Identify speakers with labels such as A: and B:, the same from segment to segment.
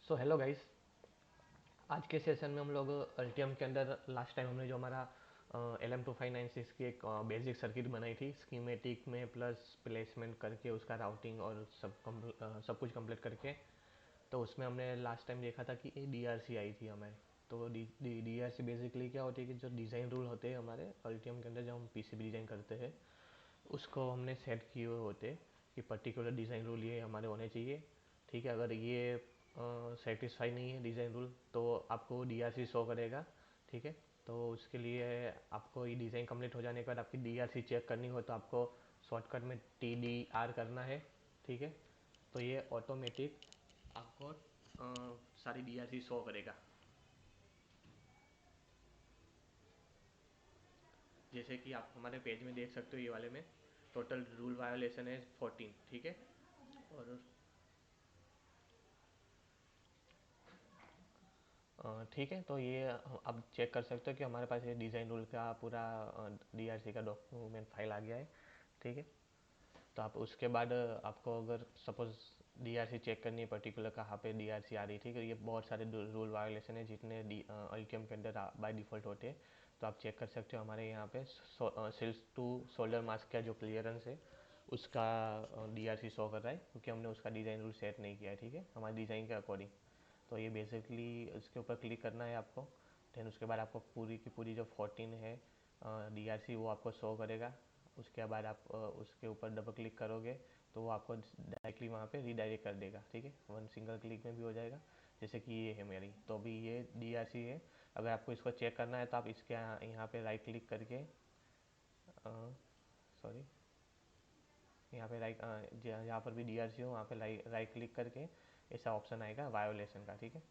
A: So hello guys. आज के session में हम लोग अल्टियम के अंदर लास्ट टाइम हमने जो हमारा LM2596 की एक बेसिक सर्किट बनाई थी स्कीमेटिक में प्लस प्लेसमेंट करके उसका राउटिंग और सब कुछ कंप्लीट करके। तो उसमें हमने लास्ट टाइम देखा था कि DRC आई थी हमारे। तो DRC बेसिकली क्या होती है कि जो डिज़ाइन रूल होते हैं हमारे अल्टियम के अंदर जब हम PCB डिज़ाइन करते हैं उसको हमने सेट किए हुए होते कि पर्टिकुलर डिज़ाइन रूल ये हमारे होने चाहिए। ठीक है, अगर ये सेटिस्फाई नहीं है डिज़ाइन रूल तो आपको DRC शो करेगा। ठीक है, तो उसके लिए आपको ये डिज़ाइन कंप्लीट हो जाने के बाद आपकी DRC चेक करनी हो तो आपको शॉर्टकट में TDR करना है। ठीक है, तो ये ऑटोमेटिक आपको सारी DRC शो करेगा। जैसे कि आप हमारे पेज में देख सकते हो, ये वाले में टोटल रूल वायोलेशन है 14। ठीक है, और ठीक है, तो ये आप चेक कर सकते हो कि हमारे पास ये डिज़ाइन रूल का पूरा DRC का डॉक्यूमेंट फाइल आ गया है। ठीक है, तो आप उसके बाद आपको अगर सपोज DRC चेक करनी है पर्टिकुलर कहाँ पे DRC आ रही थी, ठीक है, ये बहुत सारे रूल वायोलेशन है जितने अल्टियम के अंदर बाय डिफ़ॉल्ट होते हैं। तो आप चेक कर सकते हो हमारे यहाँ पे सेल्स टू शोल्डर मास्क का जो क्लियरेंस है उसका DRC शो कर रहा है क्योंकि हमने उसका डिज़ाइन रूल सेट नहीं किया है। ठीक है, हमारे डिज़ाइन के अकॉर्डिंग। तो ये बेसिकली इसके ऊपर क्लिक करना है आपको। देन उसके बाद आपको पूरी की पूरी जो 14 है DRC वो आपको शो करेगा। उसके बाद आप उसके ऊपर डबल क्लिक करोगे तो वो आपको डायरेक्टली वहाँ पे रीडायरेक्ट कर देगा। ठीक है, वन सिंगल क्लिक में भी हो जाएगा। जैसे कि ये है मेरी, तो अभी ये DRC है। अगर आपको इसको चेक करना है तो आप इसके यहाँ पे राइट क्लिक करके सॉरी, यहाँ पे राइट जहाँ पर भी DRC हो वहाँ पे राइट क्लिक करके ऐसा ऑप्शन आएगा वायोलेशन का। ठीक है,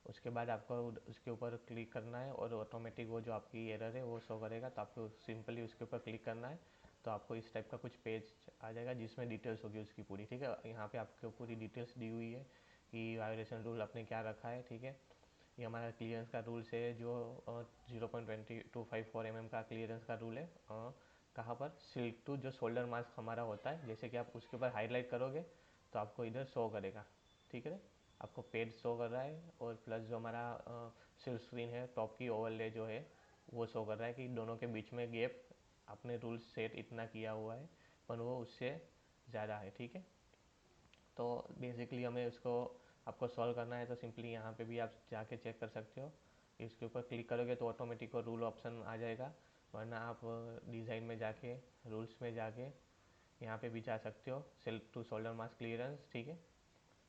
A: उसके बाद आपको उसके ऊपर क्लिक करना है और ऑटोमेटिक वो जो आपकी एरर है वो शो करेगा। तो आपको सिंपली उसके ऊपर क्लिक करना है तो आपको इस टाइप का कुछ पेज आ जाएगा जिसमें डिटेल्स होगी उसकी पूरी। ठीक है, यहाँ पे आपको पूरी डिटेल्स दी हुई है कि वायोलेशन रूल आपने क्या रखा है। ठीक है, ये हमारा क्लियरेंस का रूल्स है जो 0.254 mm का क्लियरेंस का रूल है। कहाँ पर सिल्क टू जो शोल्डर मास्क हमारा होता है, जैसे कि आप उसके ऊपर हाईलाइट करोगे तो आपको इधर शो करेगा। ठीक है, आपको पेड शो कर रहा है और प्लस जो हमारा सिल्क स्क्रीन है टॉप की ओवरले जो है वो शो कर रहा है कि दोनों के बीच में गैप आपने रूल सेट इतना किया हुआ है पर वो उससे ज़्यादा है। ठीक है, तो बेसिकली हमें उसको आपको सॉल्व करना है तो सिंपली यहाँ पे भी आप जाके चेक कर सकते हो। इसके ऊपर क्लिक करोगे तो ऑटोमेटिक रूल ऑप्शन आ जाएगा, वरना आप डिज़ाइन में जाके रूल्स में जाके यहाँ पे भी जा सकते हो self to shoulder mask clearance. ठीक है,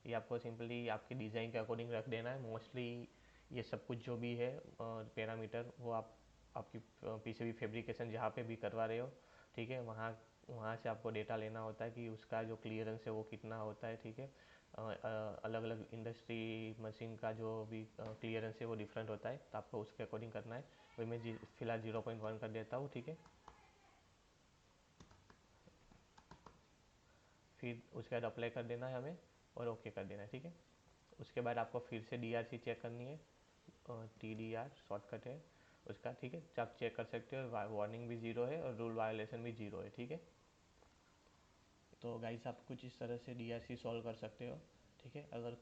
A: ये आपको सिंपली आपके डिज़ाइन के अकॉर्डिंग रख देना है। मोस्टली ये सब कुछ जो भी है पैरामीटर वो आप आपकी PCB फैब्रिकेशन जहाँ पे भी करवा रहे हो, ठीक है, वहाँ वहाँ से आपको डेटा लेना होता है कि उसका जो क्लियरेंस है वो कितना होता है। ठीक है, अलग अलग इंडस्ट्री मशीन का जो भी क्लियरेंस है वो डिफरेंट होता है, तो आपको उसके अकॉर्डिंग करना है। वही मैं फ़िलहाल 0.1 कर देता हूँ। ठीक है, फिर उसके बाद अप्लाई कर देना है हमें और ओके कर देना है। ठीक है, उसके बाद आपको फिर से DRC चेक करनी है। TDR शॉर्टकट है उसका। ठीक है, तो आप चेक कर सकते हो वार्निंग भी ज़ीरो है और रूल वायोलेशन भी ज़ीरो है। ठीक है, तो गाइस आप कुछ इस तरह से DRC सॉल्व कर सकते हो। ठीक है, अगर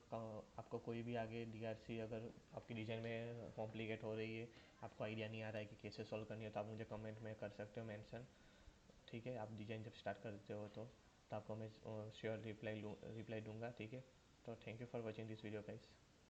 A: आपको कोई भी आगे DRC अगर आपकी डिज़ाइन में कॉम्प्लिकेट हो रही है, आपको आइडिया नहीं आ रहा है कि कैसे सॉल्व करनी है, तो आप मुझे कमेंट में कर सकते हो मेंशन। ठीक है, आप डिज़ाइन जब स्टार्ट करते हो तो आपको मैं श्योर रिप्लाई दूंगा। ठीक है, तो thank you for watching this video guys.